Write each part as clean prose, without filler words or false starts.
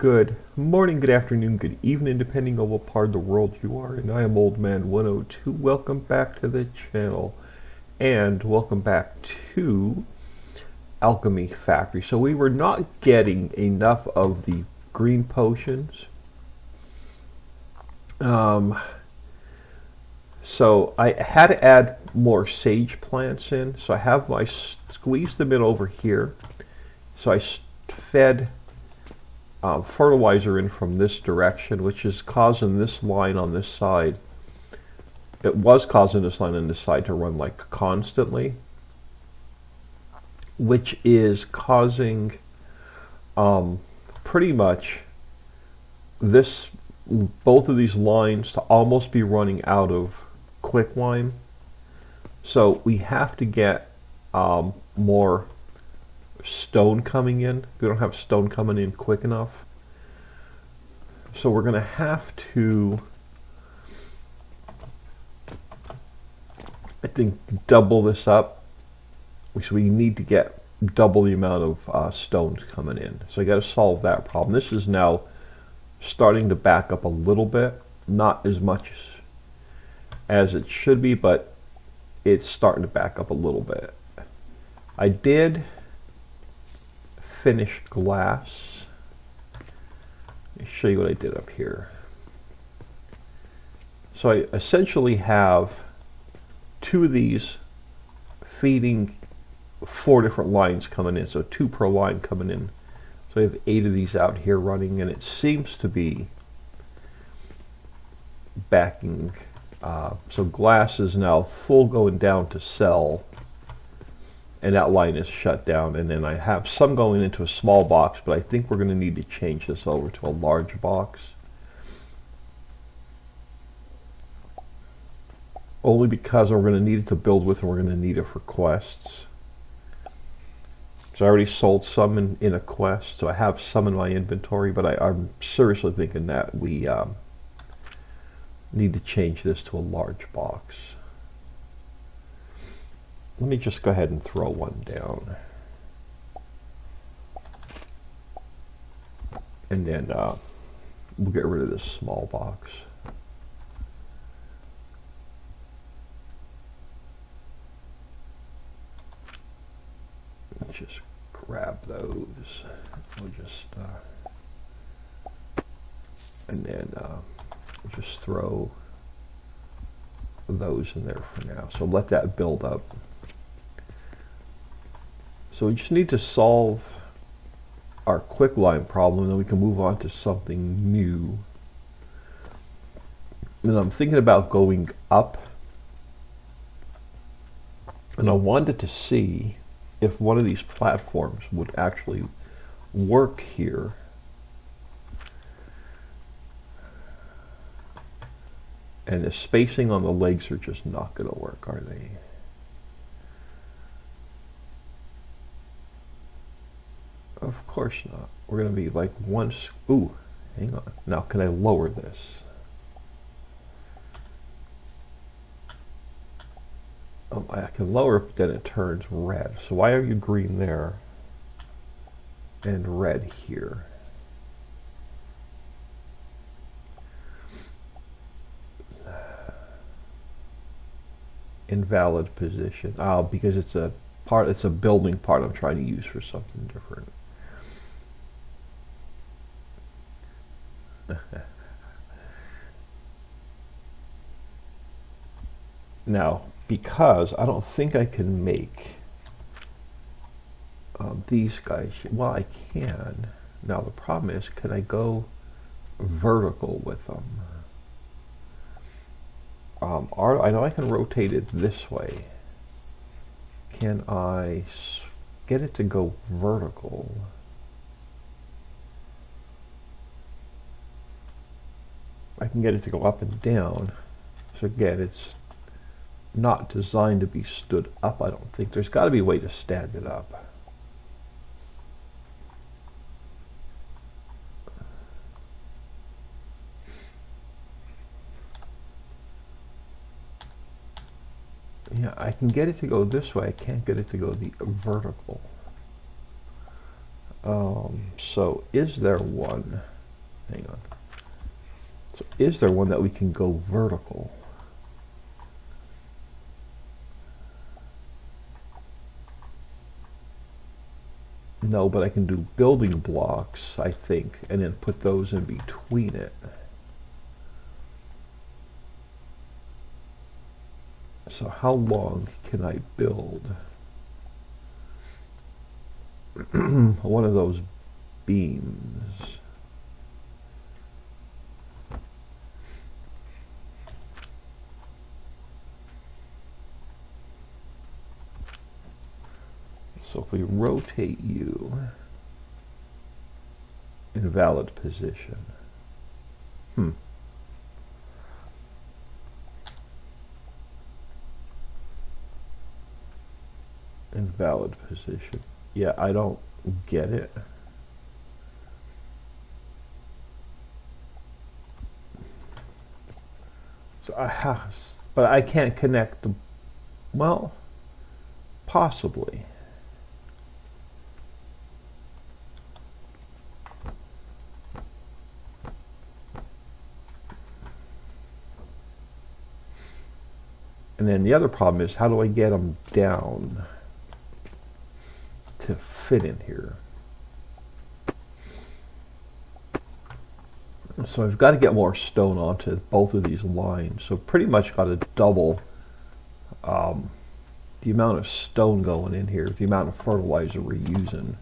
Good morning, good afternoon, good evening, depending on what part of the world you are in. I am Old Man 102. Welcome back to the channel, and welcome back to Alchemy Factory. So we were not getting enough of the green potions. So I had to add more sage plants in. So I have my squeezed them in over here. So I fed fertilizer in from this direction, which is causing this line on this side. It was causing this line on this side to run like constantly, which is causing pretty much both of these lines to almost be running out of quicklime. So we have to get more stone coming in. We don't have stone coming in quick enough. So we're going to have to, I think, double this up. So we need to get double the amount of stones coming in. So I got to solve that problem. This is now starting to back up a little bit. Not as much as it should be, but it's starting to back up a little bit. I did finished glass. Let me show you what I did up here. So I essentially have two of these feeding 4 different lines coming in, so 2 per line coming in. So I have 8 of these out here running, and it seems to be backing. So glass is now full going down to sell, and that line is shut down. And then I have some going into a small box, but I think we're going to need to change this over to a large box. Only because we're going to need it to build with, and we're going to need it for quests. So I already sold some in a quest, so I have some in my inventory, but I'm seriously thinking that we need to change this to a large box. Let me just go ahead and throw one down. And then we'll get rid of this small box. Let's just grab those. We'll just, and then we'll just throw those in there for now. So let that build up. So we just need to solve our quicklime problem, and then we can move on to something new. And I'm thinking about going up, and I wanted to see if one of these platforms would actually work here. And the spacing on the legs are just not going to work, are they? Of course not. We're going to be like one. Ooh, hang on. Now, can I lower this? I can lower it, but then it turns red. So why are you green there and red here? Invalid position. Oh, because it's a part. It's a building part I'm trying to use for something different. Now, because I don't think I can make these guys. Well, I can. Now the problem is, can I go vertical with them? I know I can rotate it this way. Can I get it to go vertical? I can get it to go up and down. So again, it's not designed to be stood up, I don't think. There's got to be a way to stand it up. Yeah, I can get it to go this way. I can't get it to go the vertical. So is there one? Hang on. So is there one that we can go vertical? No, but I can do building blocks, I think, and then put those in between it. So how long can I build one of those beams? So if we rotate you, invalid position. Invalid position. Yeah, I don't get it. So I have, but I can't connect the, well, possibly. And then the other problem is, how do I get them down to fit in here? So I've got to get more stone onto both of these lines. So pretty much got to double the amount of stone going in here, the amount of fertilizer we're using.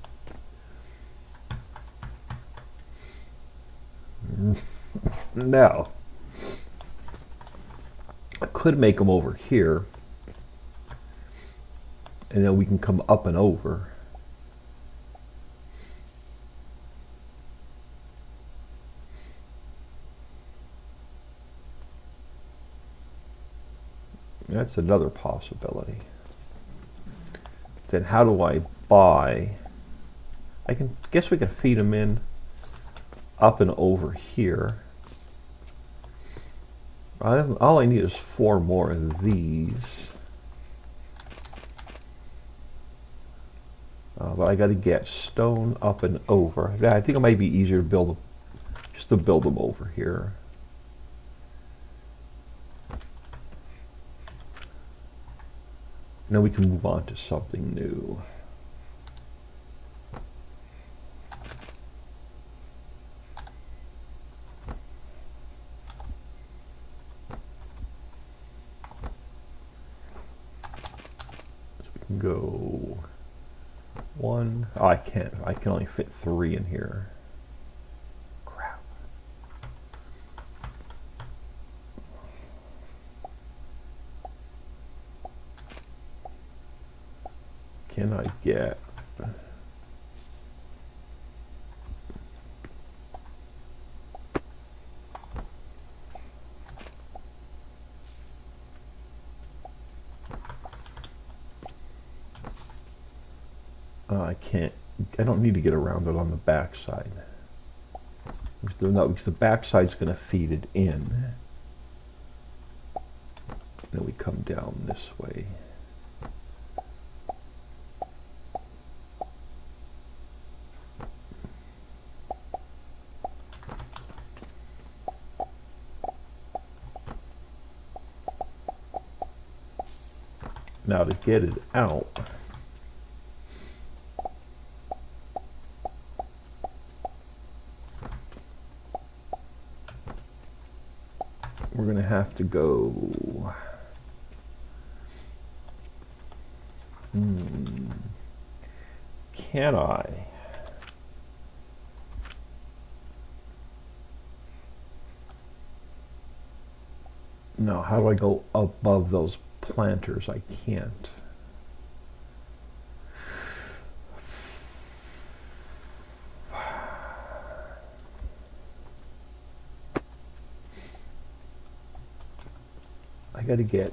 Now, I could make them over here, and then we can come up and over. That's another possibility. Then how do I buy? I can guess we can feed them in up and over here. All I need is 4 more of these. But I got to get stone up and over. Yeah, I think it might be easier to build them, just to build them over here. Now we can move on to something new. Go 1. Oh, I can't. I can only fit 3 in here. Crap. Can I get? I can't. I don't need to get around it on the back side. Because the back side's going to feed it in. Then we come down this way. Now to get it out, we're going to have to go. Can I? No, how do I go above those planters? I can't. I gotta get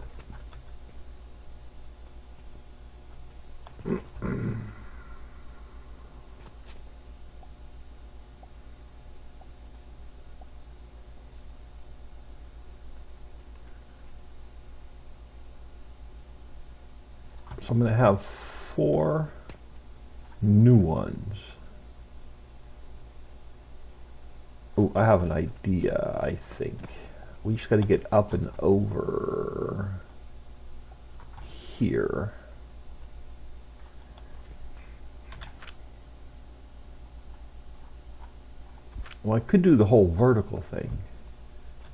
so I'm going to have 4 new ones. Oh, I have an idea, I think. We just gotta get up and over here. Well, I could do the whole vertical thing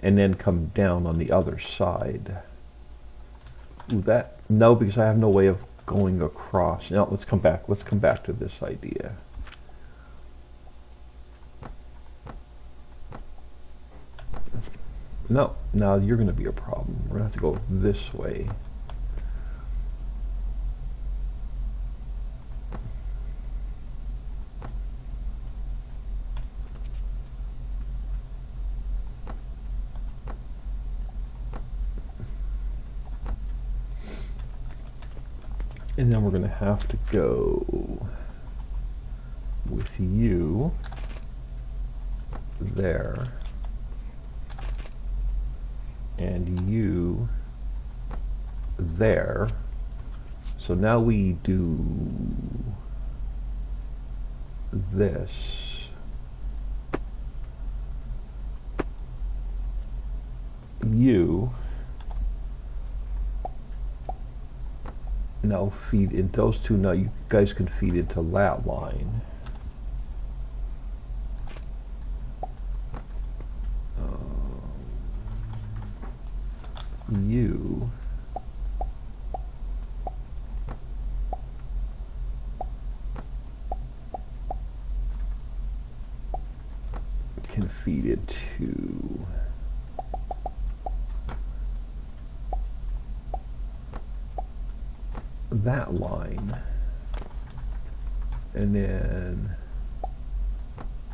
and then come down on the other side. Ooh, that, no, because I have no way of going across. Now, let's come back. Let's come back to this idea. No, now you're going to be a problem. We're going to have to go this way. And then we're going to have to go with you there and you there. So now we do this. You now feed in those two. Now you guys can feed into that line. You can feed into that line, and then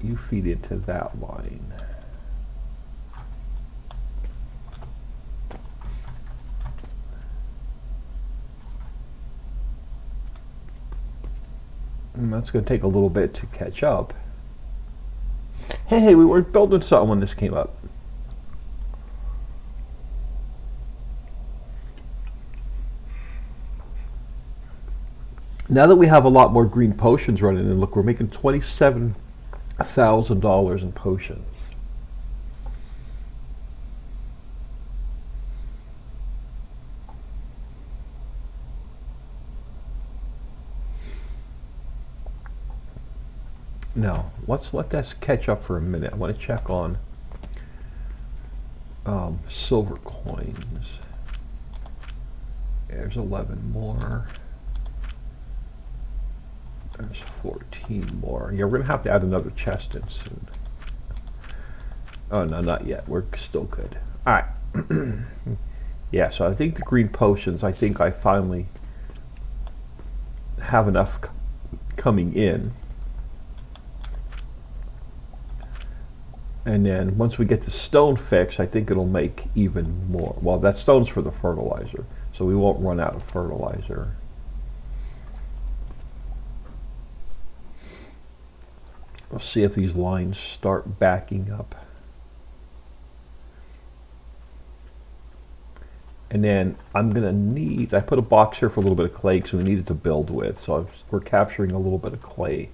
you feed into that line. And that's going to take a little bit to catch up. Hey, we were building something when this came up. Now that we have a lot more green potions running, and look, we're making $27,000 in potions. Now, let's let this catch up for a minute. I want to check on silver coins. There's 11 more. There's 14 more. Yeah, we're going to have to add another chest in soon. Oh, no, not yet. We're still good. Alright. Yeah, so I think the green potions, I think I finally have enough coming in. And then once we get the stone fixed, I think it'll make even more. Well, that stone's for the fertilizer, so we won't run out of fertilizer. We'll see if these lines start backing up. And then I'm going to need, I put a box here for a little bit of clay because we needed to build with, so we're capturing a little bit of clay.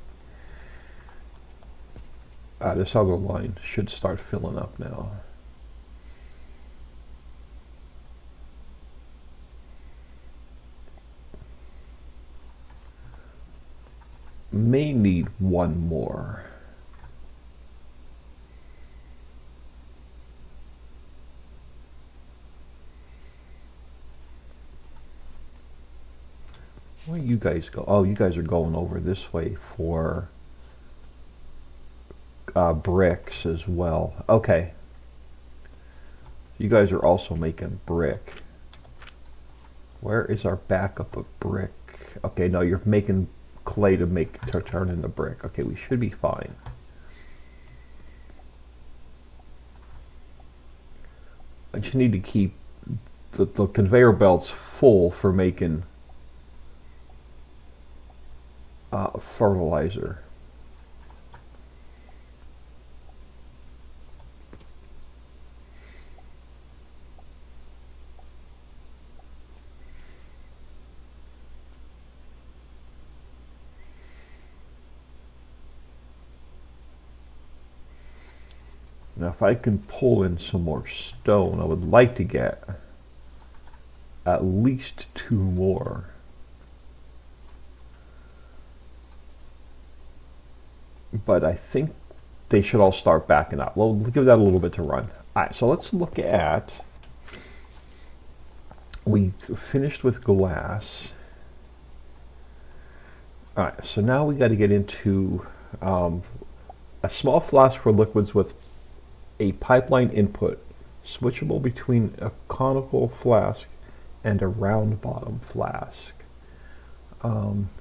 This other line should start filling up now. May need one more. Where you guys go? Oh, you guys are going over this way for bricks as well. Okay. You guys are also making brick. Where is our backup of brick? Okay, no, you're making clay to turn into brick. Okay, we should be fine. I just need to keep the conveyor belts full for making fertilizer. Now if I can pull in some more stone, I would like to get at least 2 more. But I think they should all start backing up. Well, we'll give that a little bit to run. Alright, so let's look at, we finished with glass. Alright, so now we got to get into a small flask for liquids with a pipeline input, switchable between a conical flask and a round bottom flask.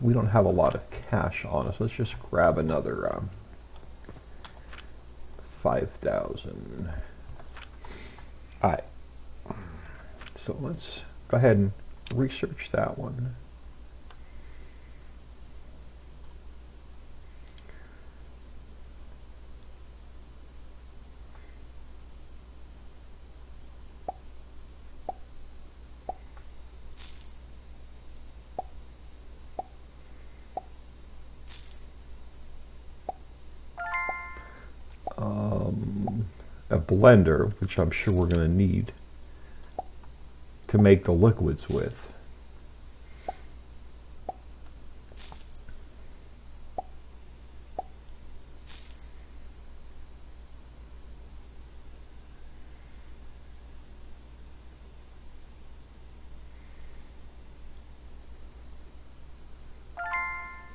We don't have a lot of cash on us. Let's just grab another 5,000. Alright, so let's go ahead and research that one. A blender, which I'm sure we're going to need to make the liquids with.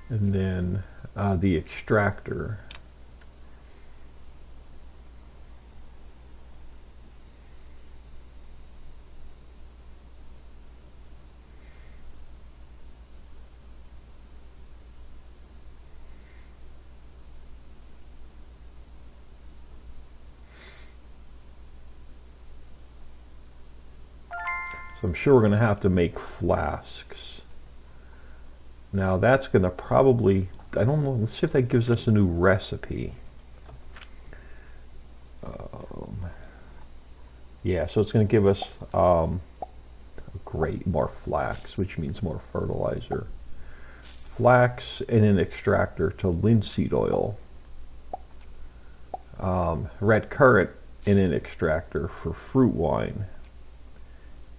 And then the extractor. So I'm sure we're going to have to make flasks. Now that's going to probably, I don't know, let's see if that gives us a new recipe. Yeah, so it's going to give us great, more flax, which means more fertilizer. Flax in an extractor to linseed oil. Red currant in an extractor for fruit wine.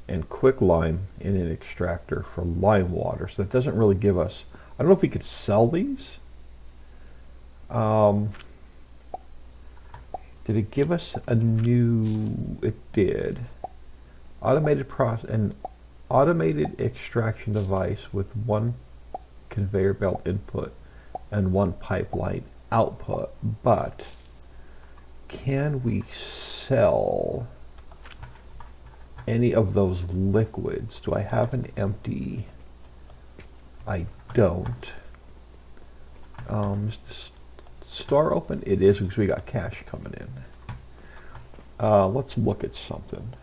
And quicklime in an extractor for lime water. So that doesn't really give us, I don't know if we could sell these. Did it give us a new, it did. Automated process, an automated extraction device with 1 conveyor belt input and 1 pipeline output. But can we sell any of those liquids? Do I have an empty? I don't. Is the store open? It is, because we got cash coming in. Let's look at something.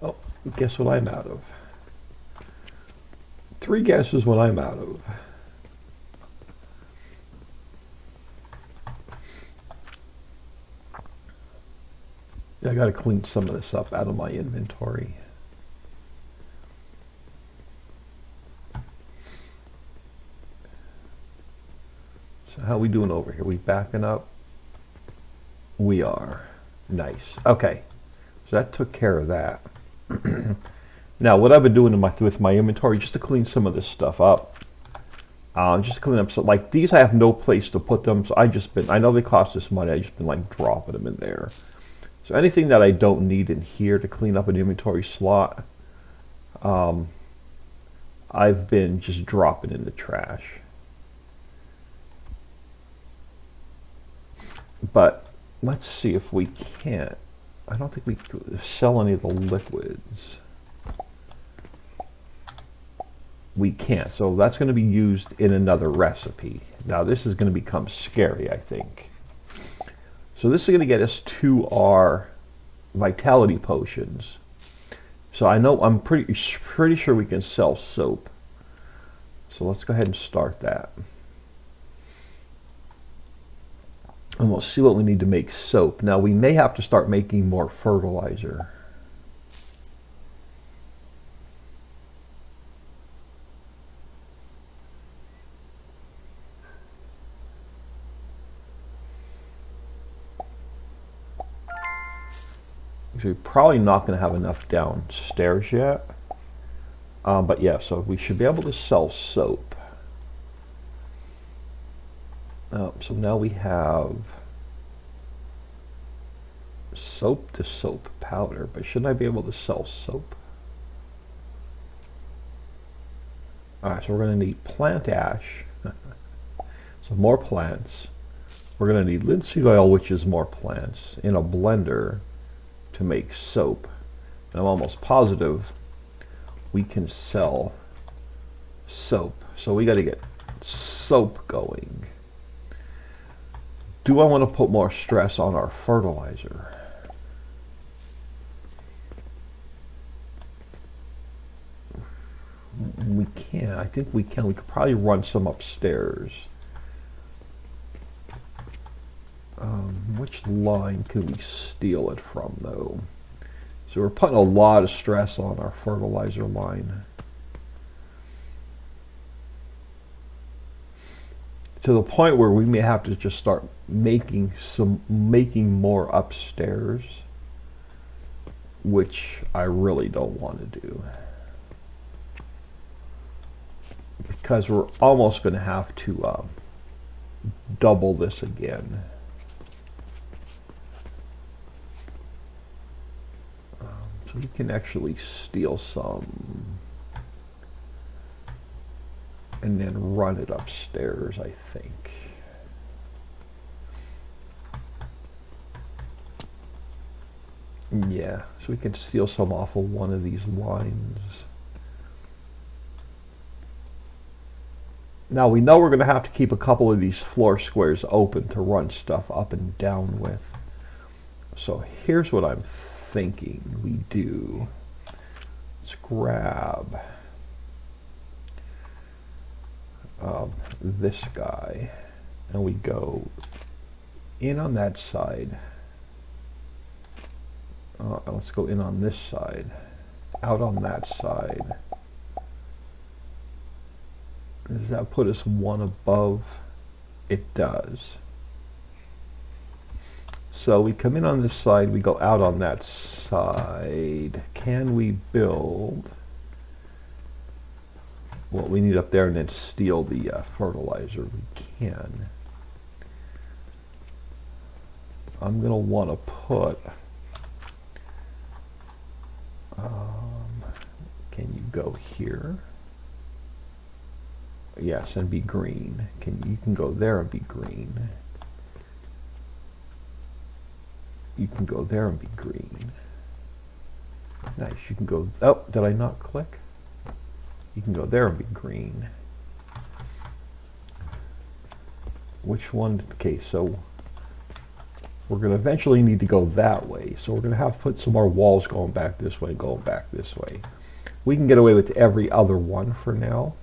Oh, guess what I'm out of? 3 guesses what I'm out of. I got to clean some of this up out of my inventory. So how are we doing over here? We backing up? We are. Nice. Okay. So that took care of that. Now what I've been doing with my inventory, just to clean some of this stuff up. Just to clean up, so like these I have no place to put them, so I know they cost us money, I just been like dropping them in there. So anything that I don't need in here to clean up an inventory slot, I've been just dropping in the trash. But let's see if we can't. I don't think we sell any of the liquids. We can't, so that's going to be used in another recipe. Now this is going to become scary, I think. So this is going to get us to our vitality potions. So I know, I'm pretty sure we can sell soap. So let's go ahead and start that. And we'll see what we need to make soap. Now we may have to start making more fertilizer. we're probably not going to have enough downstairs yet. But yeah, so we should be able to sell soap. So now we have soap to soap powder, but shouldn't I be able to sell soap? Alright, so we're going to need plant ash, so more plants. We're going to need linseed oil, which is more plants, in a blender to make soap. And I'm almost positive we can sell soap. So we got to get soap going. Do I want to put more stress on our fertilizer? We can. I think we can. We could probably run some upstairs. Which line can we steal it from, though? So we're putting a lot of stress on our fertilizer line. To the point where we may have to just start making more upstairs, which I really don't want to do, because we're almost going to have to double this again. So we can actually steal some and then run it upstairs, I think. Yeah, so we can steal some off of one of these lines. Now we know we're going to have to keep a couple of these floor squares open to run stuff up and down with. So here's what I'm thinking we do. Let's grab this guy and we go in on that side. Let's go in on this side, out on that side. Does that put us one above? It does. So we come in on this side, we go out on that side. Can we build what we need up there and then steal the fertilizer? We can. I'm going to want to put, can you go here? Yes, and be green. You can go there and be green. You can go there and be green. Nice. You can go, oh, did I not click? You can go there and be green. Which one? Okay, so we're going to eventually need to go that way. So we're going to have to put some more walls going back this way, going back this way. We can get away with every other one for now.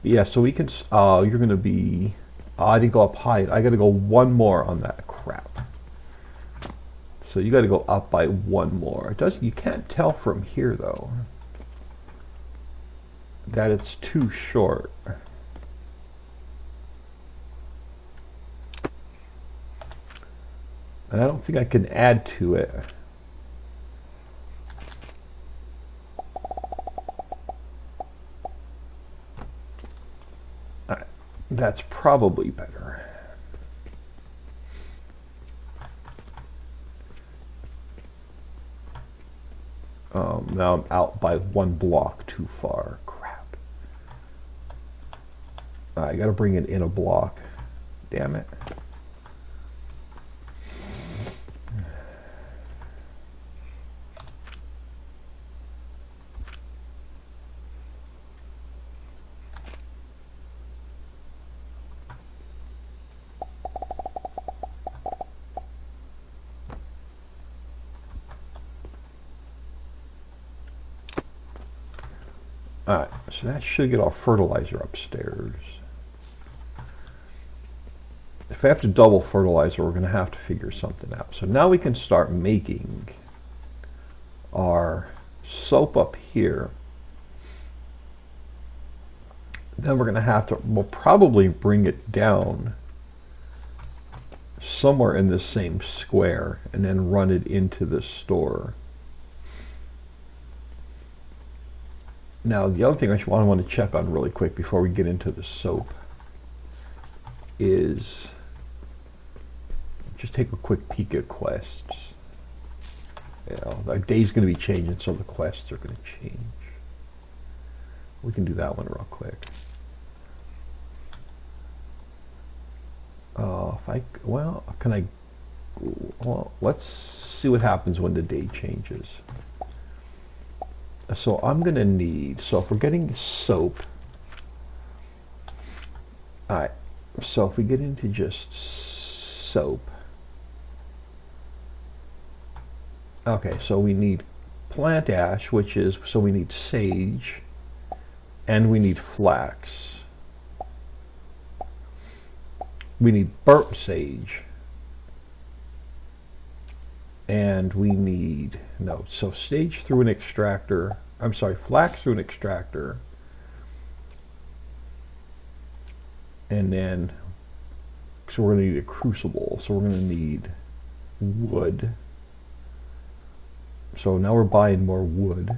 Yeah, so we can, you're going to be, I didn't go up high. I got to go one more on that crap. So you got to go up by one more. It does. You can't tell from here though that it's too short. And I don't think I can add to it. That's probably better. Now I'm out by one block too far. Crap. I gotta bring it in a block. Damn it. Alright, so that should get our fertilizer upstairs. If I have to double fertilizer, we're going to have to figure something out. So now we can start making our soap up here. Then we're going to have to, we'll probably bring it down somewhere in this same square and then run it into the store. Now the other thing I want to check on really quick before we get into the soap is just take a quick peek at quests. You know, our day's going to be changing, so the quests are going to change. We can do that one real quick. Well, let's see what happens when the day changes. So I'm going to need, so if we're getting soap, alright, so if we get into just soap, okay, so we need plant ash, which is, so we need sage, and we need flax. We need burnt sage. And we need, no, so sage through an extractor, I'm sorry, flax through an extractor. And then, so we're going to need a crucible, so we're going to need wood. So now we're buying more wood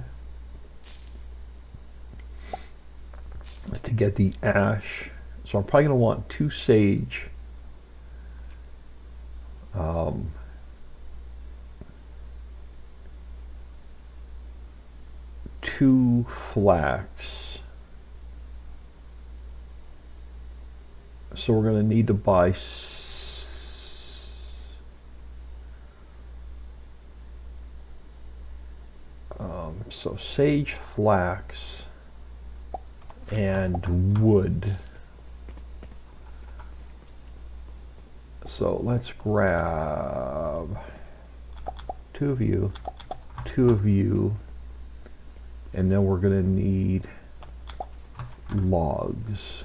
to get the ash. So I'm probably going to want 2 sage, 2 flax. So we're going to need to buy so sage, flax, and wood. So let's grab 2 of you, 2 of you, and then we're going to need logs.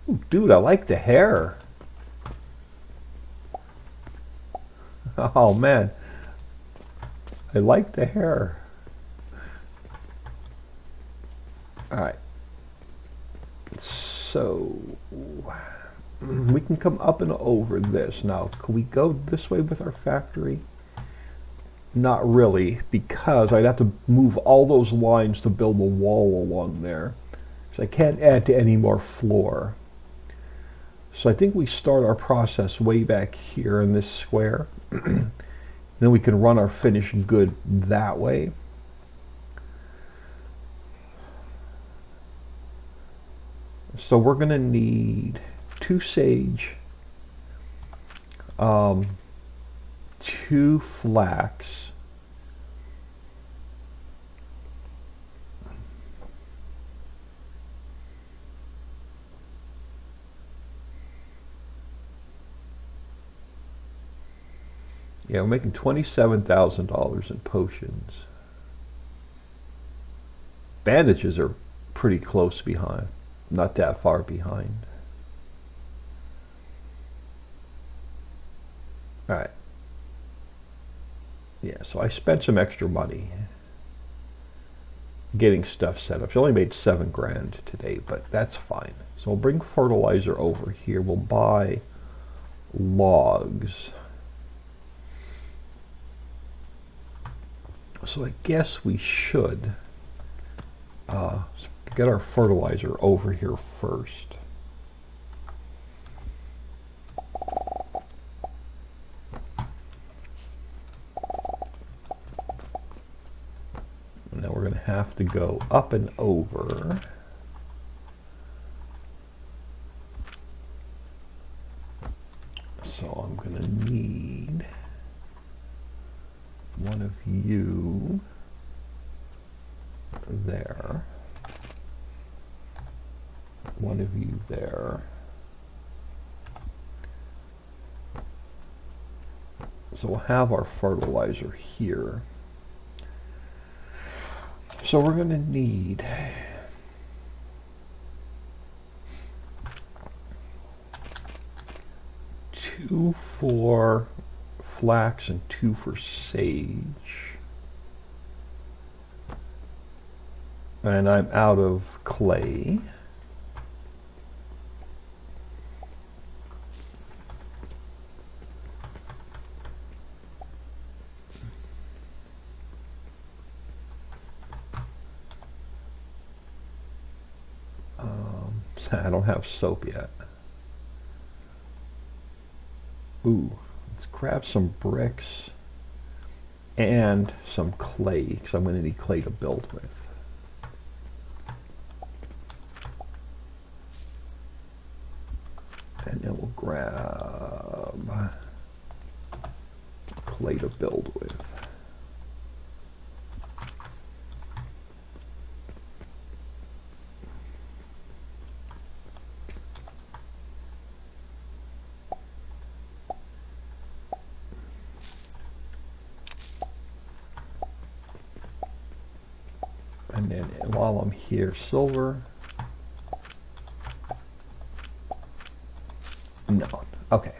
Ooh, dude, I like the hair. Oh man, I like the hair. Alright, so we can come up and over this. Now, can we go this way with our factory? Not really, because I'd have to move all those lines to build a wall along there. So I can't add to any more floor. So I think we start our process way back here in this square. Then we can run our finished good that way. So we're going to need 2 sage, 2 flax, yeah, we're making $27,000 in potions. Bandages are pretty close behind. Not that far behind. Alright. Yeah, so I spent some extra money getting stuff set up. So I only made 7 grand today, but that's fine. So we'll bring fertilizer over here. We'll buy logs. So I guess we should get our fertilizer over here first. And now we're going to have to go up and over. So I'm going to need one of you there, one of you there. So we'll have our fertilizer here. So we're going to need 2 for flax and 2 for sage. And I'm out of clay. I don't have soap yet. Ooh, let's grab some bricks and some clay, because I'm going to need clay to build with. And then we'll grab clay to build with. And then while I'm here, silver. No, okay.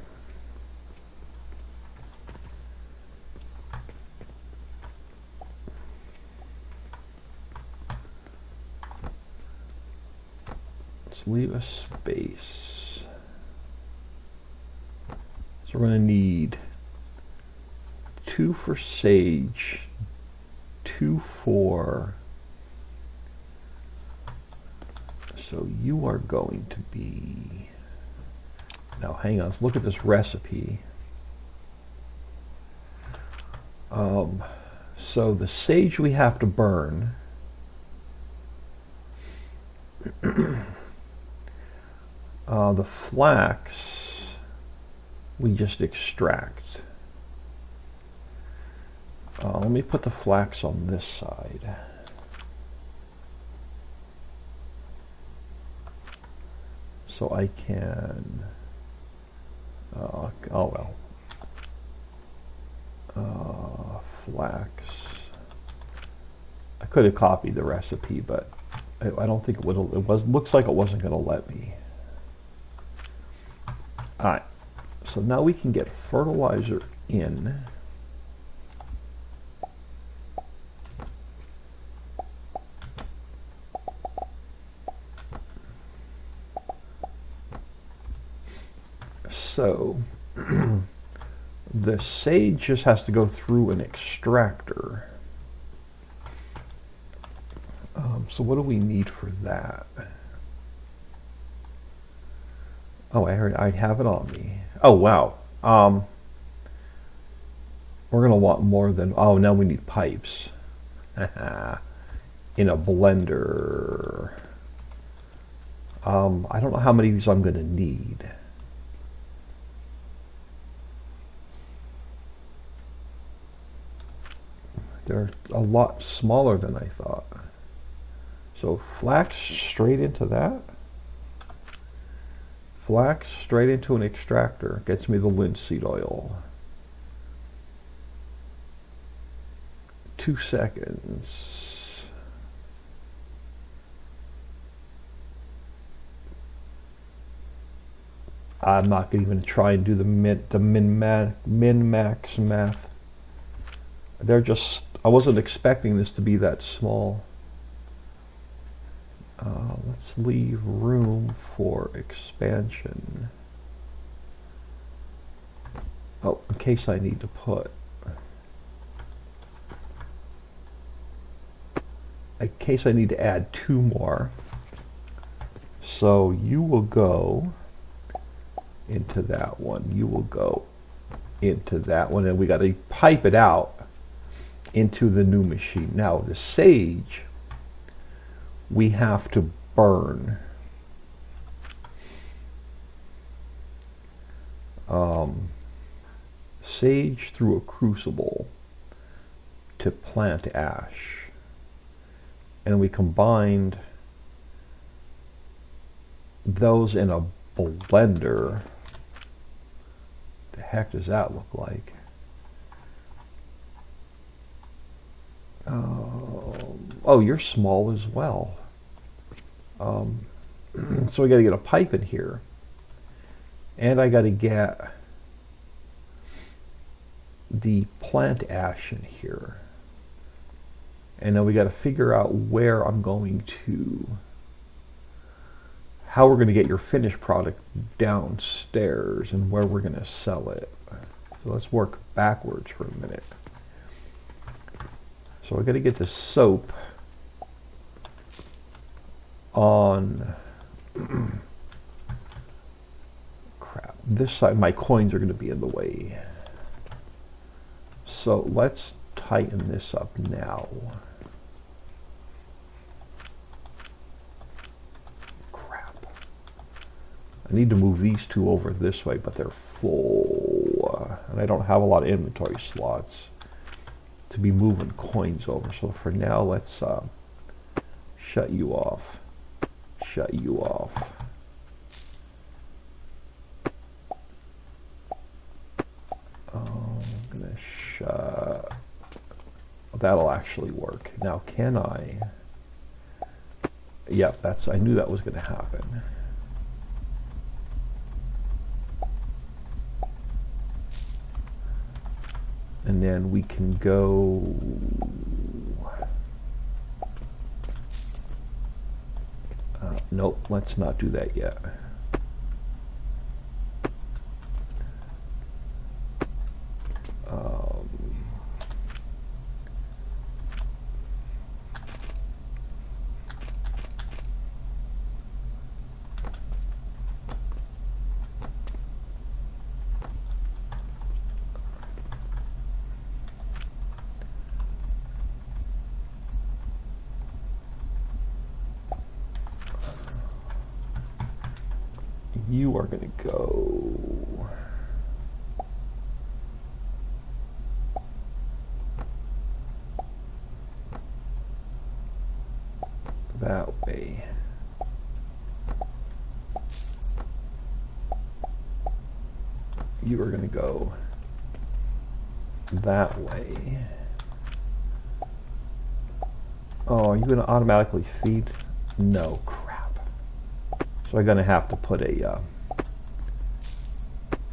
Let's leave a space. So we're going to need 2 for sage, 2 for... So you are going to be... Now hang on, let's look at this recipe. So the sage we have to burn. The flax we just extract. Let me put the flax on this side. So I can, oh well, flax. I could have copied the recipe, but I don't think it would. It was looks like it wasn't going to let me. All right, so now we can get fertilizer in. So the sage just has to go through an extractor. So what do we need for that? Oh, I have it on me. Oh, wow. We're going to want more than... Oh, now we need pipes. In a blender. I don't know how many of these I'm going to need. They're a lot smaller than I thought. So flax straight into that. Flax straight into an extractor. Gets me the linseed oil. 2 seconds. I'm not even going to try and do the min-max math. They're just... I wasn't expecting this to be that small. Let's leave room for expansion. Oh, in case I need to put... In case I need to add 2 more. So you will go into that one. You will go into that one. And we got to pipe it out into the new machine. Now the sage we have to burn. Sage through a crucible to plant ash. And we combined those in a blender. The heck does that look like? Oh, you're small as well. So we got to get a pipe in here, and I got to get the plant ash in here, And then we got to figure out where I'm going to, how we're going to get your finished product downstairs and where we're going to sell it. So let's work backwards for a minute. So we're going to get the soap on crap, this side. My coins are going to be in the way. So let's tighten this up now. Crap. I need to move these two over this way, but they're full. And I don't have a lot of inventory slots to be moving coins over. So for now, let's shut you off. Shut you off. I'm gonna shut. That'll actually work. Now, can I? Yeah, that's. I knew that was going to happen. And then we can go. Nope, let's not do that yet. You are going to go that way. You are going to go that way. Oh, are you going to automatically feed? No, crap. So I'm going to have to put a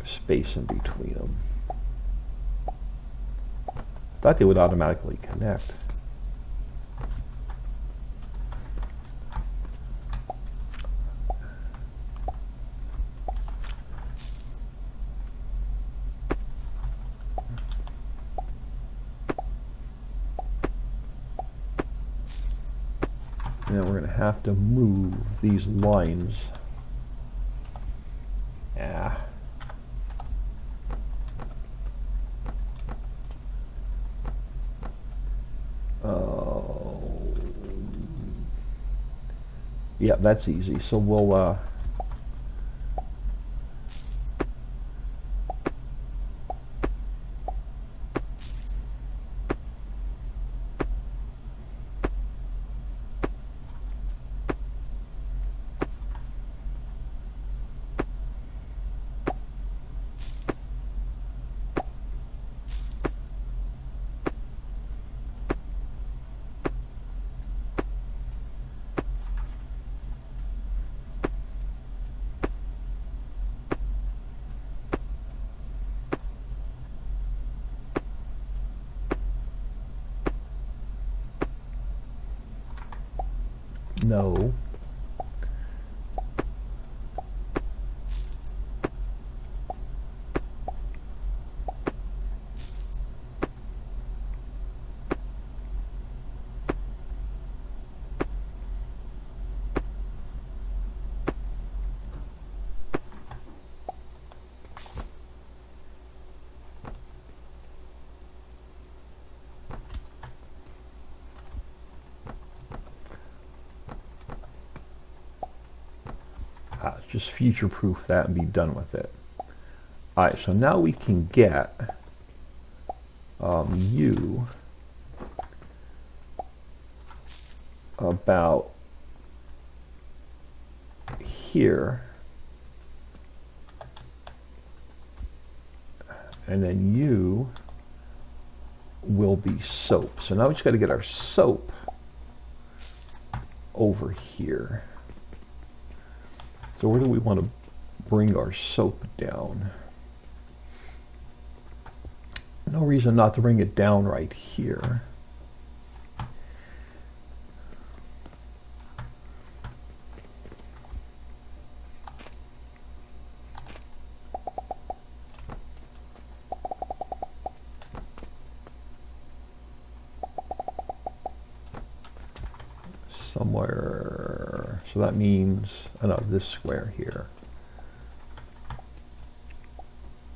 space in between them. I thought they would automatically connect. Now we're going to have to move these lines. Ah. Oh. Yeah, that's easy. So we'll no. Just future-proof that and be done with it. Alright, so now we can get you about here, and then you will be soap. So now we just got to get our soap over here. So where do we want to bring our soap down? No reason not to bring it down right here. somewhere. So that means, oh no, this square here.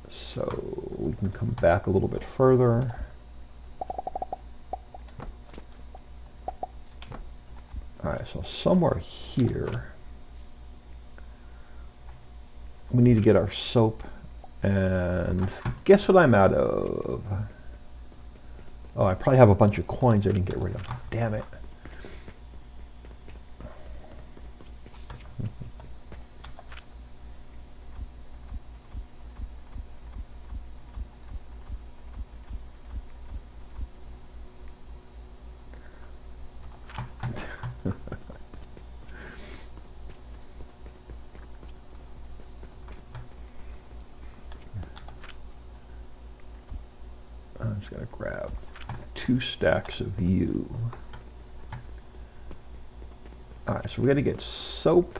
So we can come back a little bit further. Alright, so somewhere here we need to get our soap, and guess what I'm out of? Oh, I probably have a bunch of coins I didn't get rid of. Damn it. I'm just going to grab 2 stacks of you. Alright, so we got to get soap.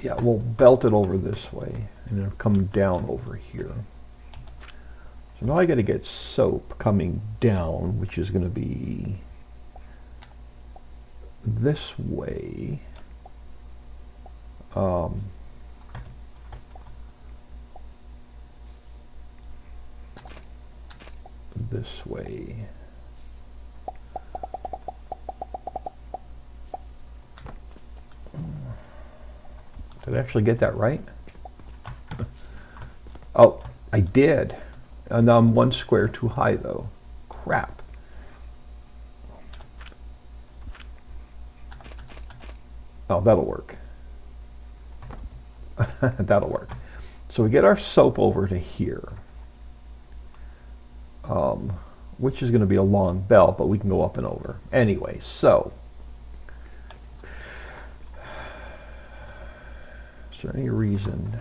Yeah, we'll belt it over this way and it'll come down over here. So now I got to get soap coming down, which is going to be this way. This way. Did I actually get that right? Oh, I did. And now I'm 1 square too high though. Crap. Oh, that'll work. That'll work. So we get our soap over to here, which is going to be a long belt, but we can go up and over. Anyway, so is there any reason?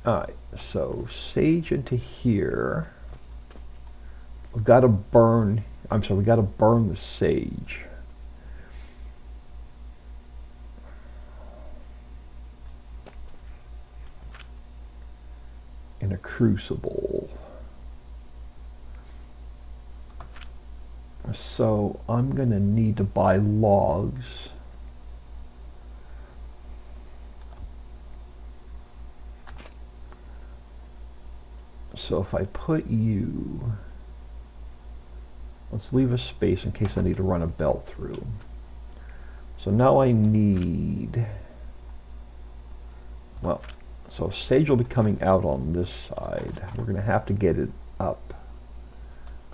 Alright, so sage into here. We've got to burn, I'm sorry, we got to burn the sage. In a crucible. So I'm going to need to buy logs. So if I put you, let's leave a space in case I need to run a belt through. So now I need, well, so sage will be coming out on this side. We're going to have to get it up.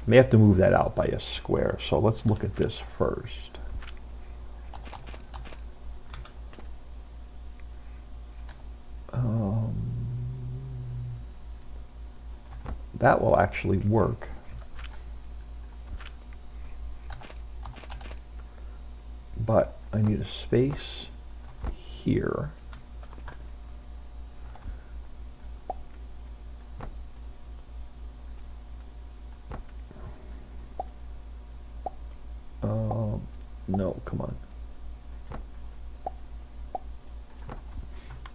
May have to move that out by a square. So let's look at this first. That will actually work. But I need a space here. No, come on.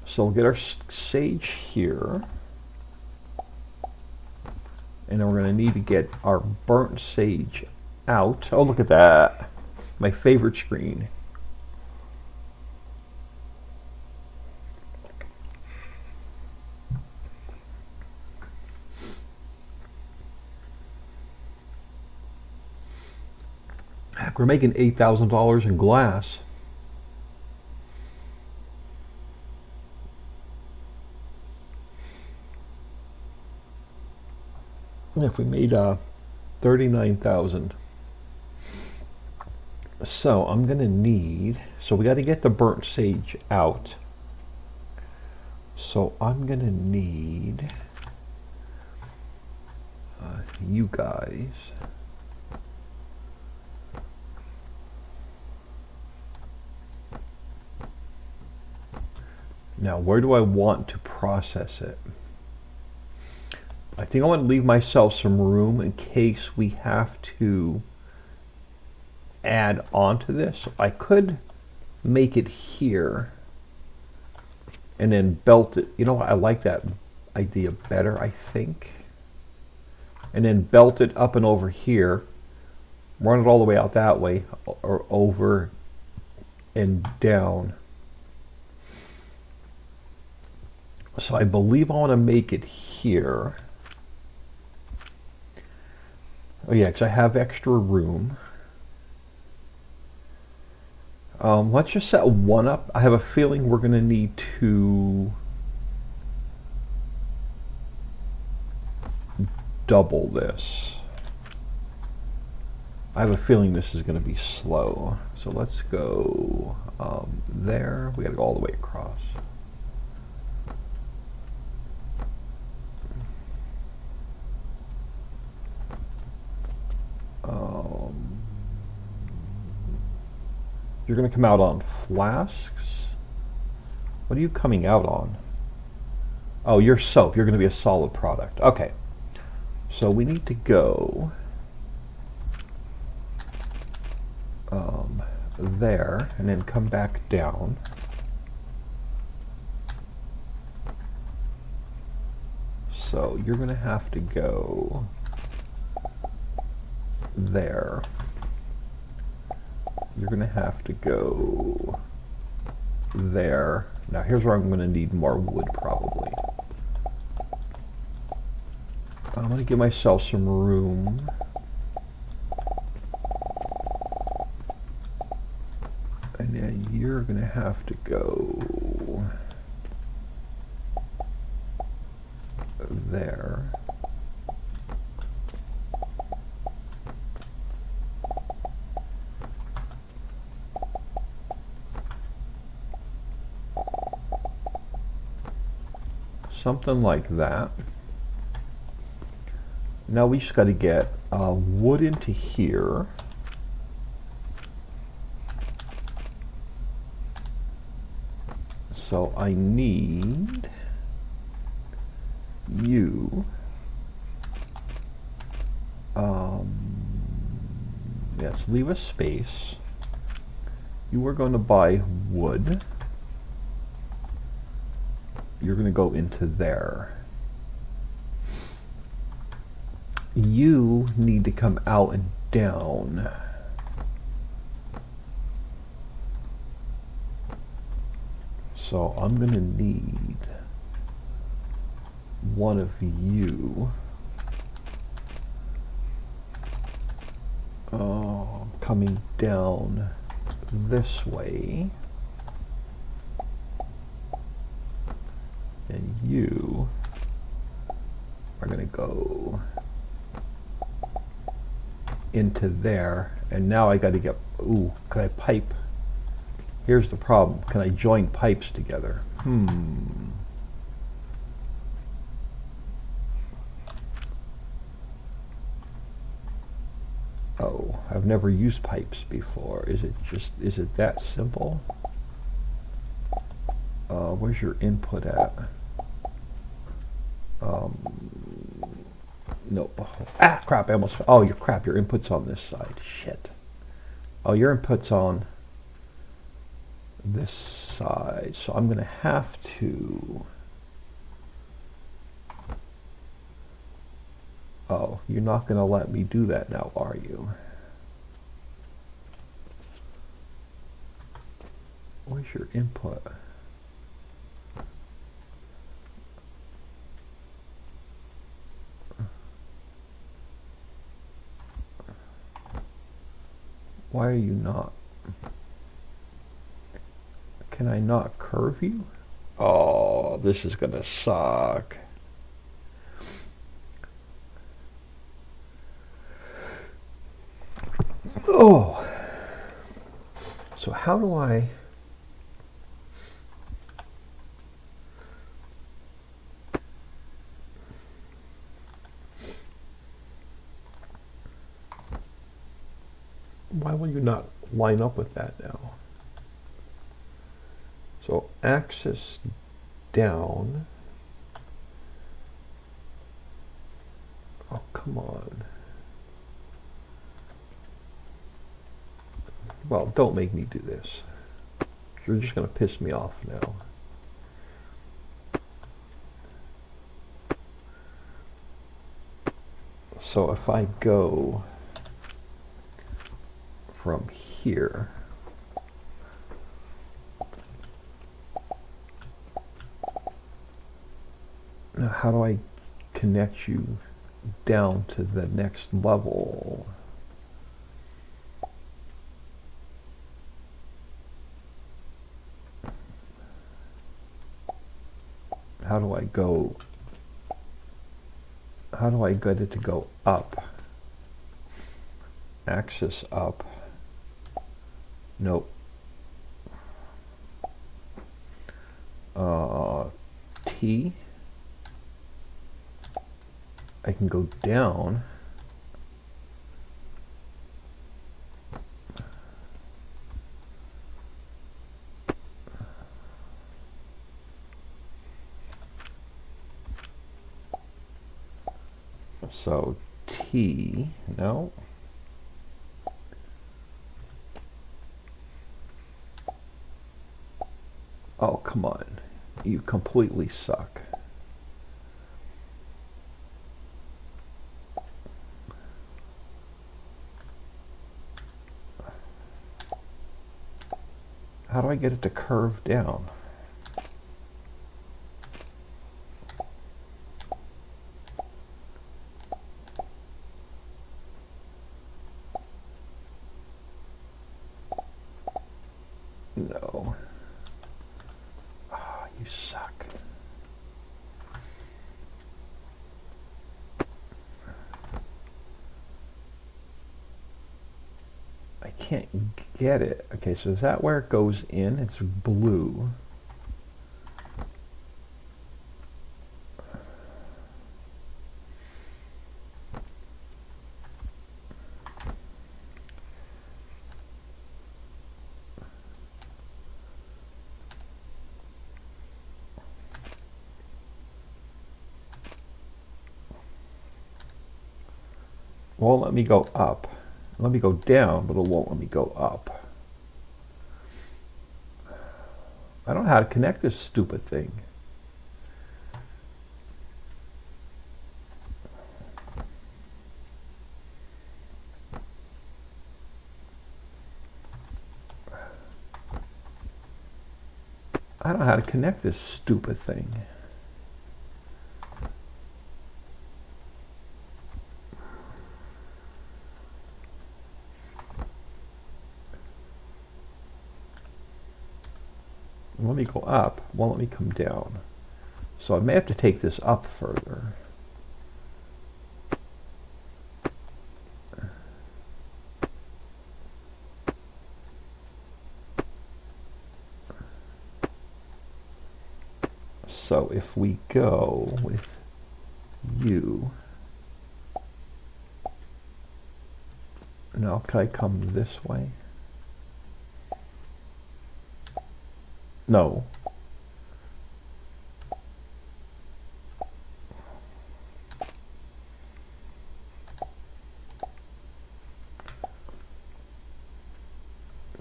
So we'll get our sage here. And then we're going to need to get our burnt sage out. Oh, look at that. My favorite screen. Heck, we're making $8,000 in glass. If we made 39,000. So I'm gonna need, so we got to get the burnt sage out. So I'm gonna need you guys. Now where do I want to process it? I think I want to leave myself some room in case we have to add onto this. I could make it here and then belt it. You know what? I like that idea better, I think. And then belt it up and over here. Run it all the way out that way, or over and down. So I believe I want to make it here. Oh yeah, because I have extra room. Let's just set one up. I have a feeling we're going to need to double this. I have a feeling this is going to be slow. So let's go there. We got to go all the way across. You're going to come out on flasks. What are you coming out on? Oh, your soap. You're going to be a solid product. Okay. So we need to go there and then come back down. So you're going to have to go there. You're going to have to go there. Now here's where I'm going to need more wood probably. I'm going to give myself some room. And then you're going to have to go there. Something like that. Now we just got to get wood into here. So I need you. Yes, leave a space. You are going to buy wood. You're going to go into there. You need to come out and down. So I'm going to need one of you coming down this way. And you are going to go into there. And now I got to get, ooh, can I pipe? Here's the problem. Can I join pipes together? Oh, I've never used pipes before. Is it that simple? Where's your input at? Nope. Ah, crap, I almost, oh, your crap, your input's on this side. Shit. Oh, your input's on this side. So I'm going to have to, oh, you're not going to let me do that now, are you? Where's your input? Why are you not? Can I not curve you? Oh, this is gonna suck. Oh. So how do I... Why will you not line up with that now? So axis down. Oh, come on. Well, don't make me do this. You're just going to piss me off now. So if I go from here, now how do I connect you down to the next level? How do I go? How do I get it to go up? Axis up. Nope. T. I can go down. So T, no. Oh, come on. You completely suck. How do I get it to curve down? No. Oh, you suck. I can't get it. Okay, so is that where it goes in? It's blue. Won't let me go up. Let me go down, but it won't let me go up. I don't know how to connect this stupid thing. I don't know how to connect this stupid thing. Let me go up, won't let me come down. So I may have to take this up further. So if we go with you, now can I come this way? No.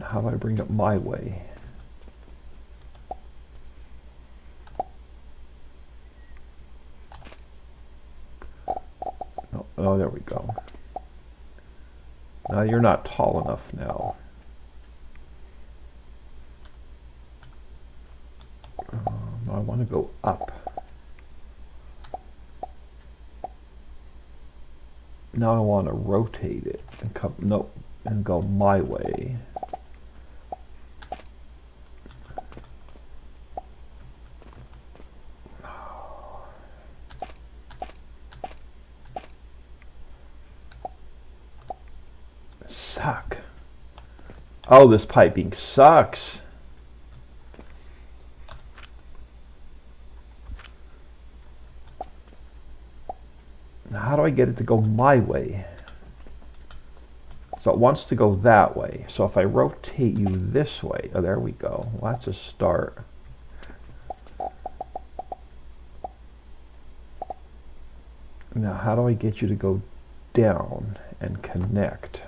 How do I bring it my way? No. Oh, there we go. Now you're not tall enough now. I want to go up. Now I want to rotate it and come, nope, and go my way. Suck. Oh, this piping sucks. How do I get it to go my way? So it wants to go that way. So if I rotate you this way, oh, there we go. Well, that's a start. Now, how do I get you to go down and connect?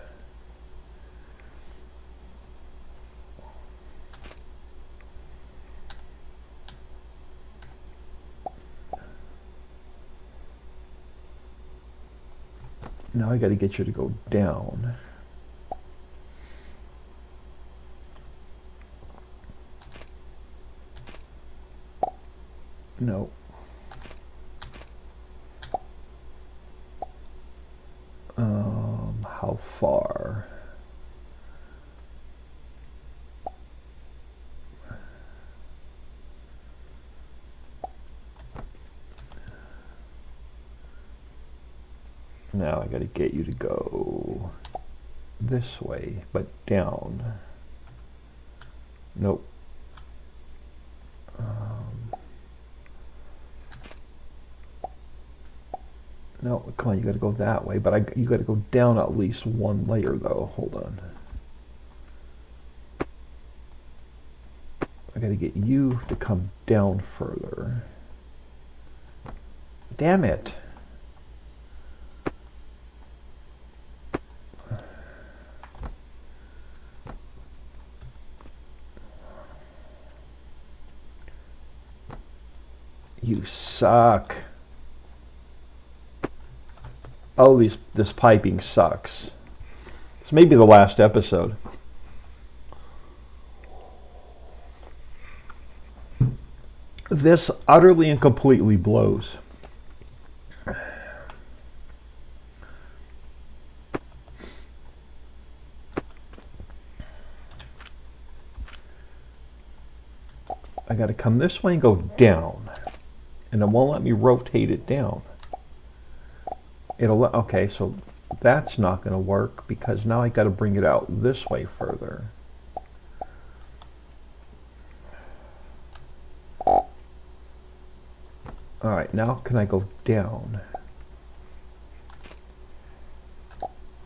Now I got to get you to go down. No. How far? Now I got to get you to go this way, but down. Nope. No, come on, you got to go that way, but you got to go down at least one layer, though. Hold on. I got to get you to come down further. Damn it. You suck. Oh, this piping sucks. It's maybe the last episode. This utterly and completely blows. I got to come this way and go down. And it won't let me rotate it down. Okay, so that's not going to work because now I got to bring it out this way further. All right, now can I go down?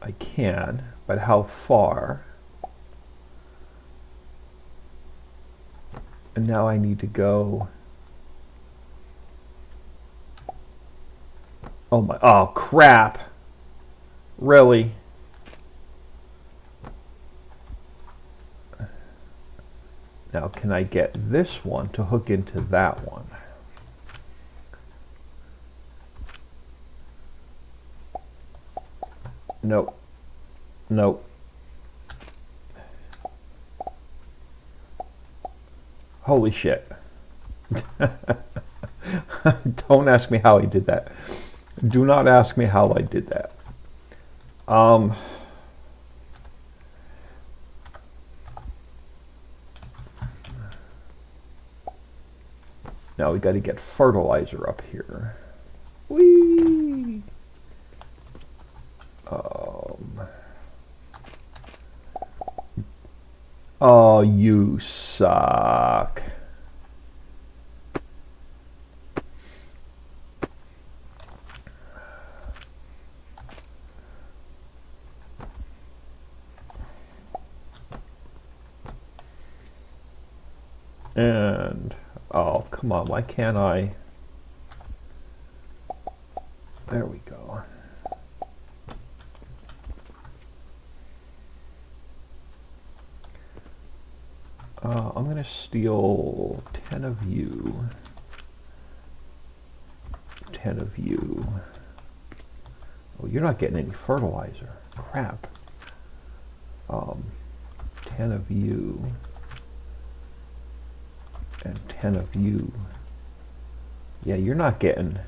I can, but how far? And now I need to go. Oh crap. Really? Now can I get this one to hook into that one? Nope. Nope. Holy shit. Don't ask me how I did that. Do not ask me how I did that. Now we got to get fertilizer up here. Whee! Oh, you suck. And, oh, come on, why can't I? There we go. I'm going to steal 10 of you. 10 of you. Oh, you're not getting any fertilizer. Crap. 10 of you. And 10 of you. Yeah, you're not getting.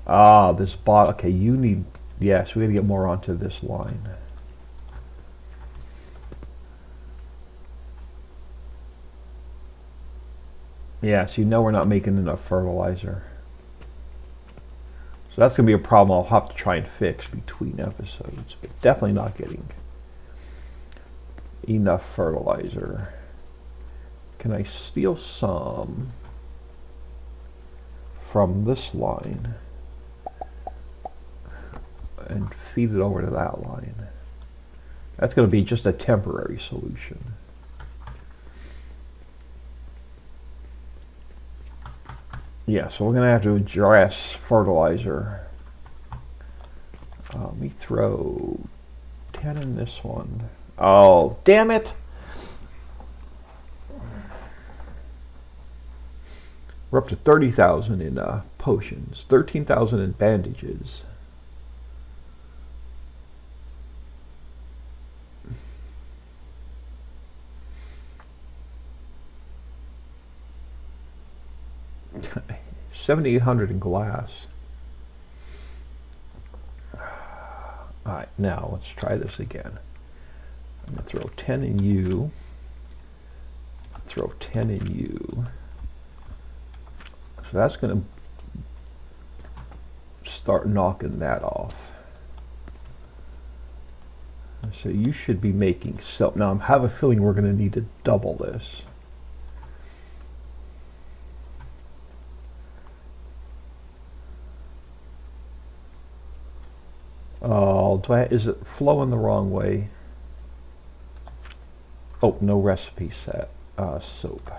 This bot. Okay, you need. Yes, we got to get more onto this line. Yes, you know we're not making enough fertilizer. So that's going to be a problem I'll have to try and fix between episodes. But definitely not getting enough fertilizer. Can I steal some from this line and feed it over to that line? That's going to be just a temporary solution. Yeah, so we're going to have to address fertilizer. Let me throw 10 in this one. Oh, damn it! We're up to 30,000 in potions, 13,000 in bandages. 7,800 in glass. Alright, now let's try this again. I'm going to throw 10 in you. Throw 10 in you. So that's going to start knocking that off. So you should be making so. Now I have a feeling we're going to need to double this. Oh, is it flowing the wrong way? Oh, no recipe set. Soap.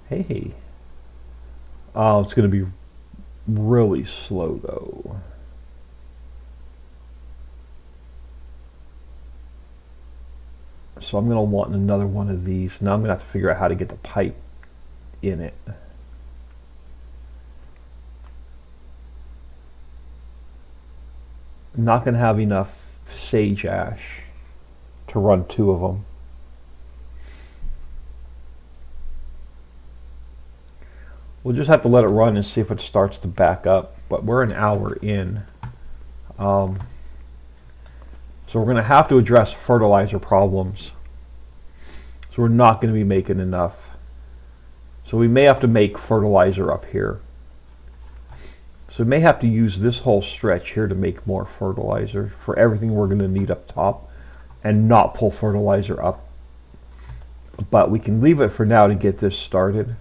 Hey. Oh, it's going to be really slow though. So I'm going to want another one of these. Now I'm going to have to figure out how to get the pipe in it. I'm not going to have enough sage ash to run 2 of them. We'll just have to let it run and see if it starts to back up. But we're an hour in. So we're going to have to address fertilizer problems. So we're not going to be making enough. So we may have to make fertilizer up here. So we may have to use this whole stretch here to make more fertilizer for everything we're going to need up top and not pull fertilizer up. But we can leave it for now to get this started.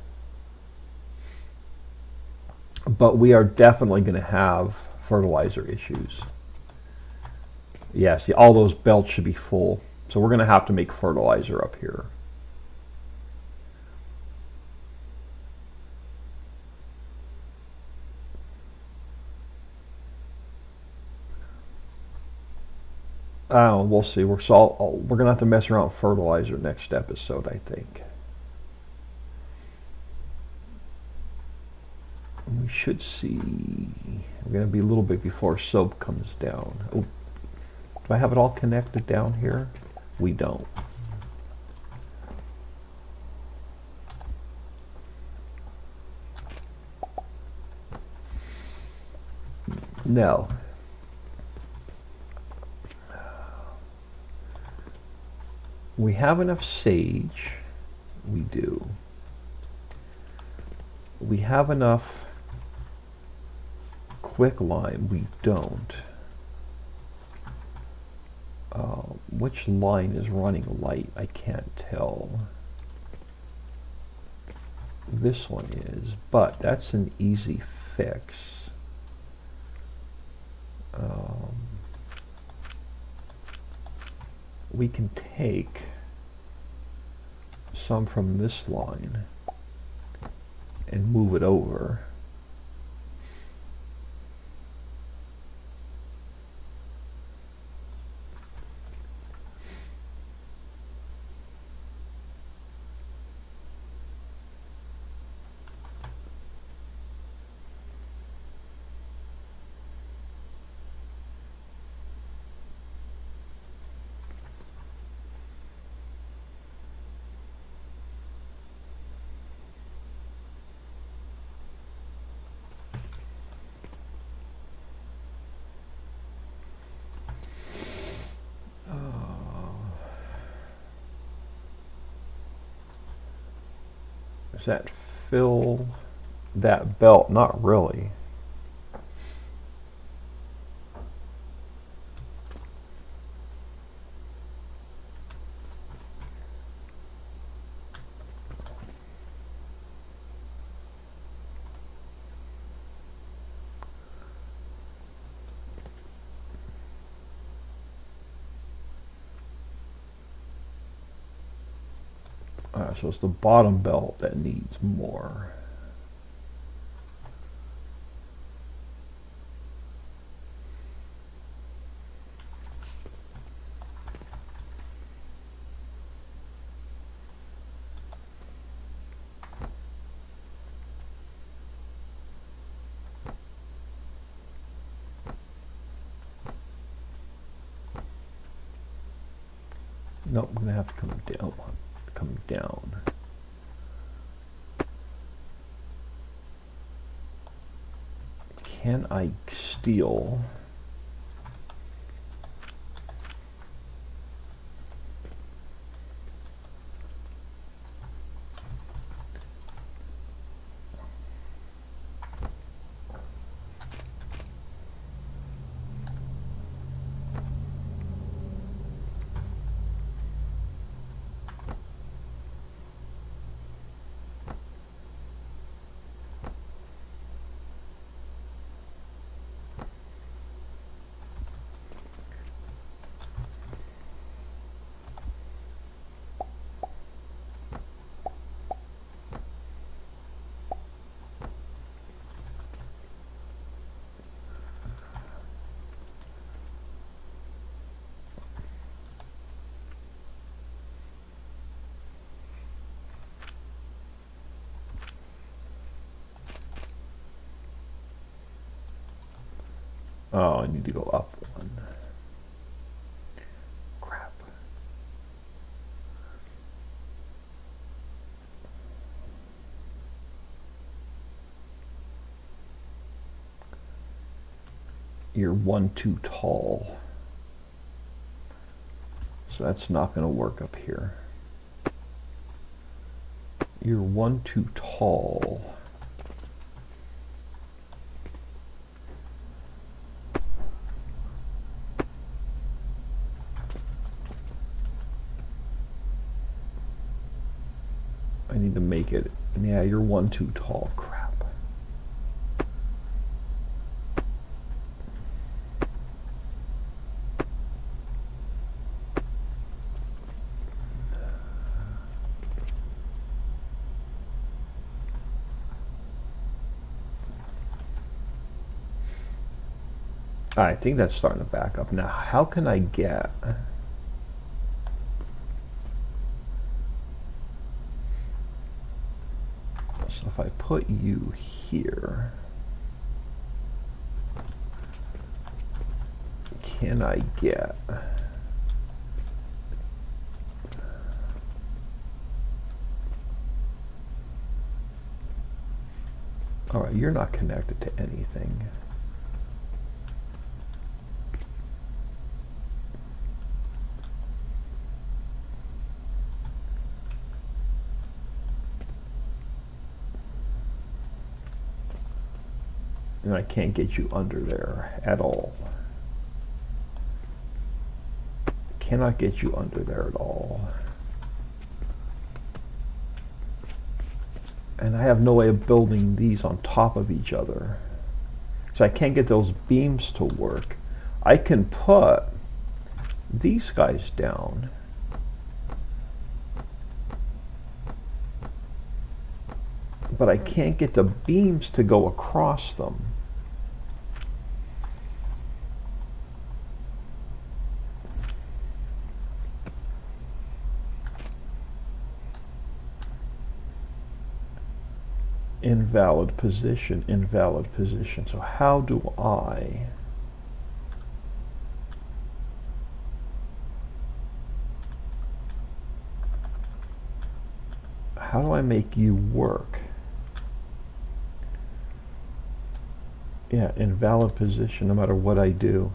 But we are definitely going to have fertilizer issues. Yes, all those belts should be full. So we're going to have to make fertilizer up here. We'll see. We're going to have to mess around with fertilizer next episode, I think. We should see. We're going to be a little bit before soap comes down. Oh, do I have it all connected down here? We don't. No. We have enough sage. We do. We have enough quicklime. We don't. Which line is running light? I can't tell. This one is, but that's an easy fix. We can take some from this line and move it over. Does that fill that belt? Not really. So it's the bottom belt that needs more. Nope, I'm gonna have to come come down. Can I steal? Oh, I need to go up one. Crap. You're one too tall. So that's not going to work up here. You're one too tall. I need to make it. Yeah, you're one too tall. Crap. I think that's starting to back up. Now, how can I get... So if I put you here, can I get... Alright, you're not connected to anything. And I can't get you under there at all. Cannot get you under there at all. And I have no way of building these on top of each other. So I can't get those beams to work. I can put these guys down. But I can't get the beams to go across them. Invalid position, invalid position. So how do I... How do I make you work? Yeah, invalid position no matter what I do.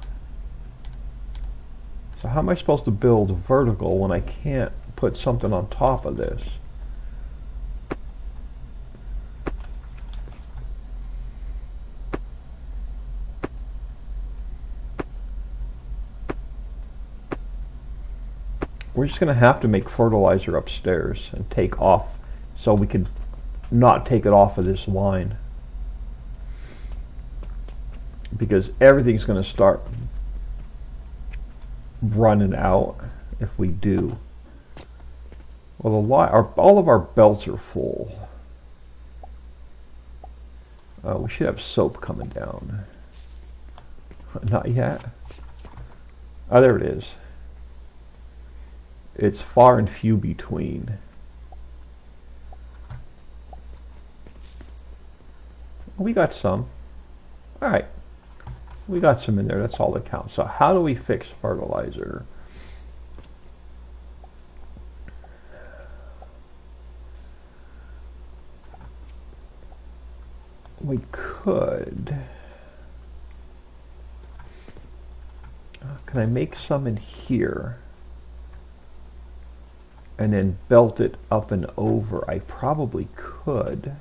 So how am I supposed to build vertical when I can't put something on top of this? We're just going to have to make fertilizer upstairs and take off so we can not take it off of this line. Because everything's going to start running out if we do. Well, all of our belts are full. We should have soap coming down. Not yet. Oh, there it is. It's far and few between. We got some. Alright. We got some in there. That's all that counts. So how do we fix fertilizer? we could. Can I make some in here and then belt it up and over? I probably could.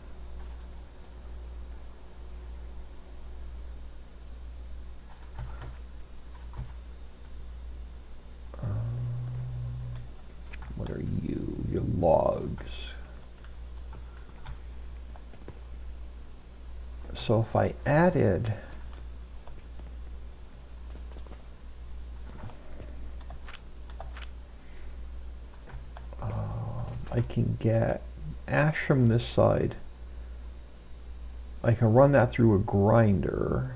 What are you? Your logs. So if I added I can get ash from this side. I can run that through a grinder.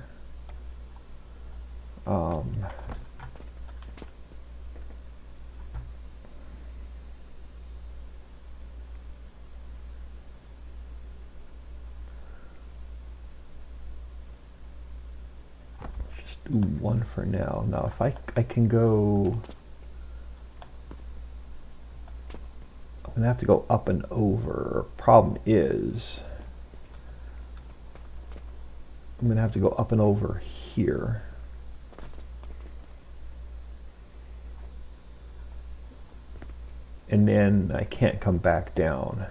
Just do one for now. Now if I can go, I'm gonna have to go up and over. Problem is, I'm gonna have to go up and over here. And then I can't come back down.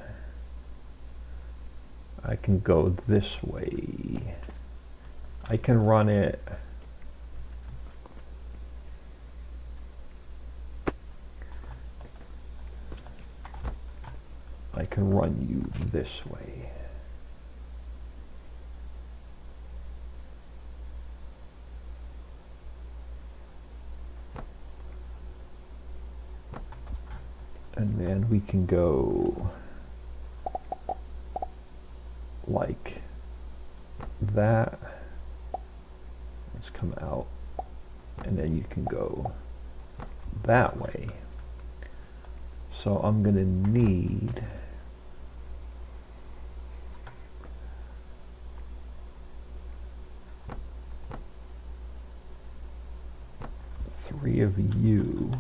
I can go this way. I can run it. I can run you this way. And then we can go like that. Let's come out. And then you can go that way. So I'm going to need three of you.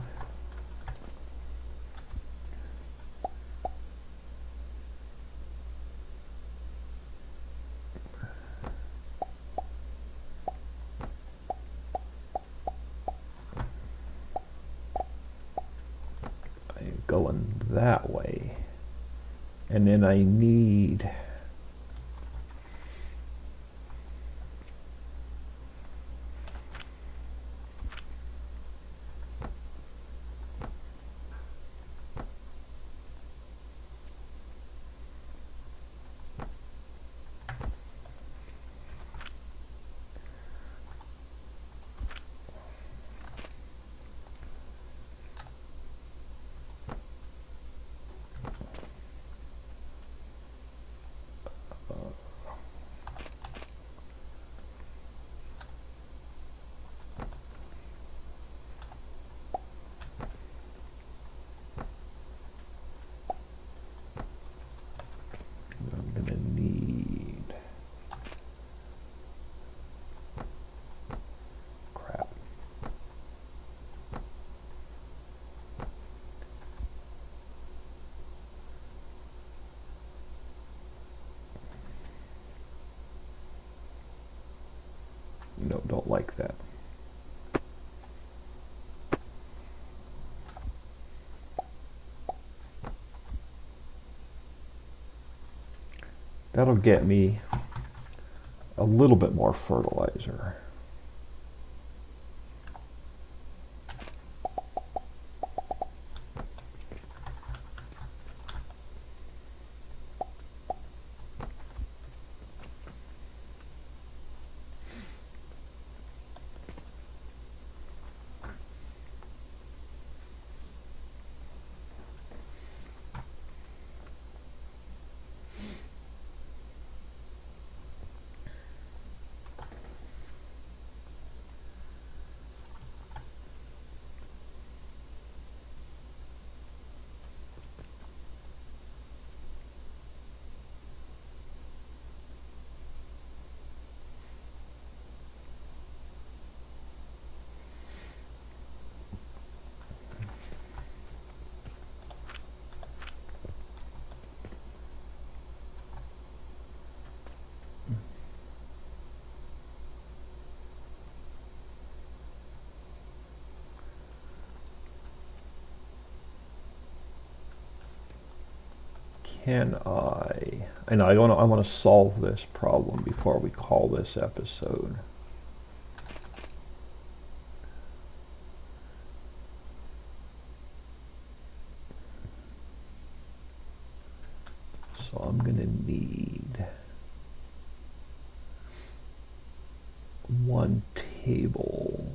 Going that way, and then I need no, don't like that. That'll get me a little bit more fertilizer. can I know I want to solve this problem before we call this episode. So I'm going to need 1 table.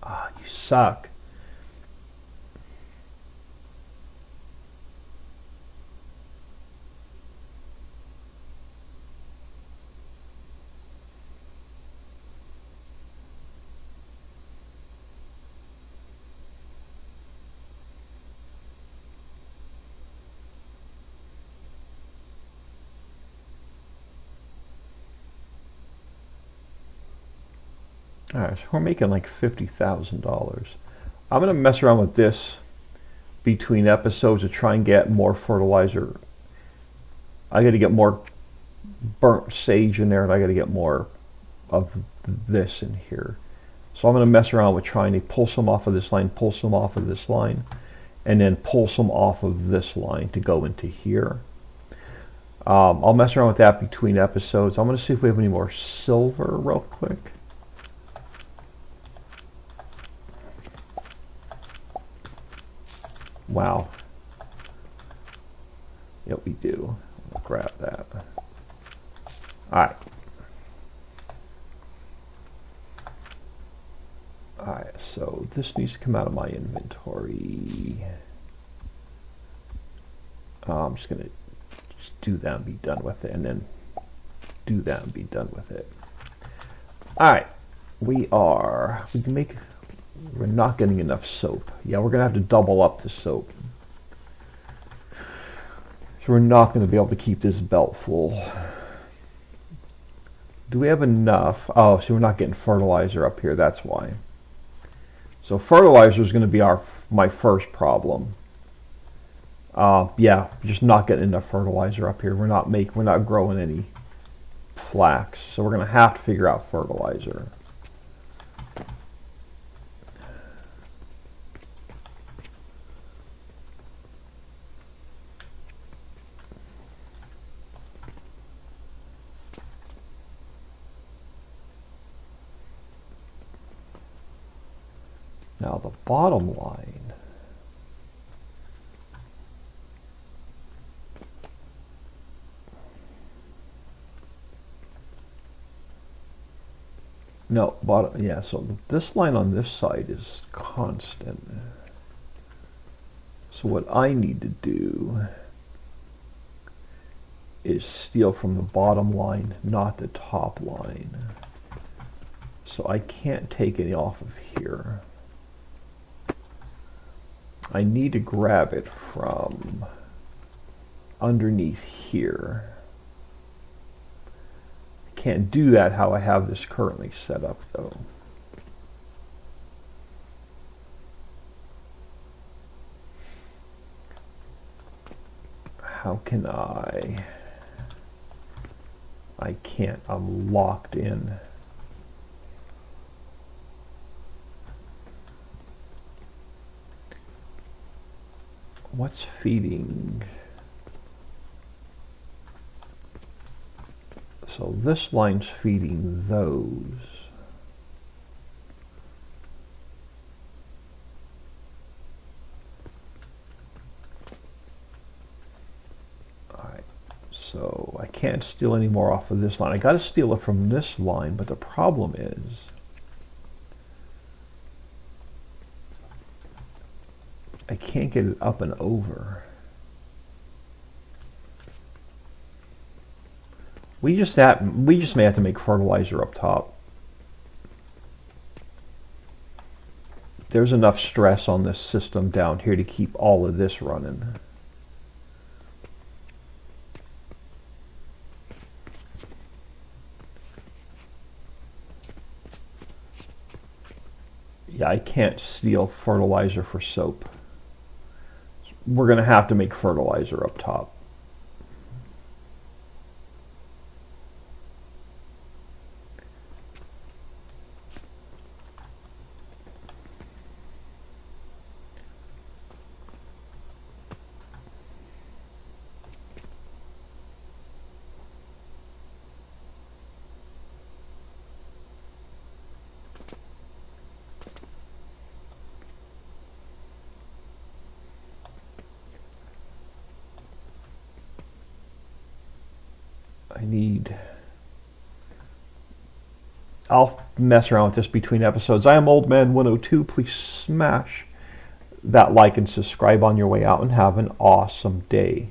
Ah, you suck. Alright, so we're making like $50,000. I'm going to mess around with this between episodes to try and get more fertilizer. I got to get more burnt sage in there, and I got to get more of this in here. So I'm going to mess around with trying to pull some off of this line, pull some off of this line, and then pull some off of this line to go into here. I'll mess around with that between episodes. I'm going to see if we have any more silver real quick. Wow. Yep, we do. I'll grab that. Alright. Alright, so this needs to come out of my inventory. I'm just going to do that and be done with it, and then do that and be done with it. Alright. We're not getting enough soap. Yeah, we're going to have to double up the soap. So we're not going to be able to keep this belt full. Do we have enough? Oh, so we're not getting fertilizer up here. That's why. So fertilizer is going to be my first problem. Yeah, just not getting enough fertilizer up here. We're not growing any flax. So we're going to have to figure out fertilizer. Now the bottom line. No, bottom, yeah, so this line on this side is constant. So what I need to do is steal from the bottom line, not the top line. So I can't take any off of here. I need to grab it from underneath here. I can't do that how I have this currently set up though. How can I can't, I'm locked in. What's feeding? So this line's feeding those. Alright, so I can't steal any more off of this line. I gotta steal it from this line, but the problem is I can't get it up and over. We just may have to make fertilizer up top. There's enough stress on this system down here to keep all of this running. Yeah, I can't steal fertilizer for soap. We're going to have to make fertilizer up top. I'll mess around with this between episodes. I am Old Man 102. Please smash that like and subscribe on your way out and have an awesome day.